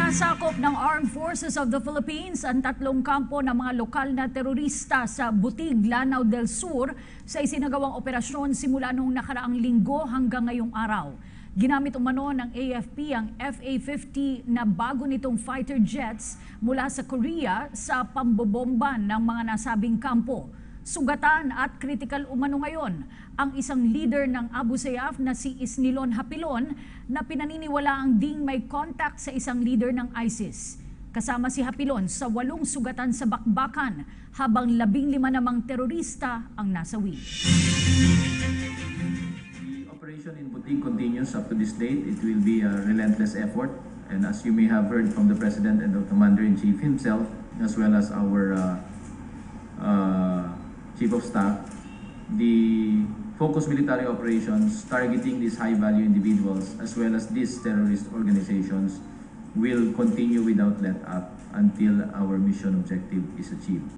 Sinasakop ng Armed Forces of the Philippines ang 3 kampo ng mga lokal na terorista sa Butig, Lanao del Sur sa isinagawang operasyon simula noong nakaraang linggo hanggang ngayong araw. Ginamit umano ng AFP ang FA-50 na bago nitong fighter jets mula sa Korea sa pambobomba ng mga nasabing kampo. Sugatan at kritikal umano ngayon ang isang leader ng Abu Sayyaf na si Isnilon Hapilon na pinaniniwalaang ding may contact sa isang leader ng ISIS. Kasama si Hapilon sa 8 sugatan sa bakbakan habang 15 namang terorista ang nasawi. The operation in Butig continues up to this date. It will be a relentless effort, and as you may have heard from the President and the Commander-in-Chief himself, as well as our Chief of Staff, the focused military operations targeting these high-value individuals as well as these terrorist organizations will continue without let up until our mission objective is achieved.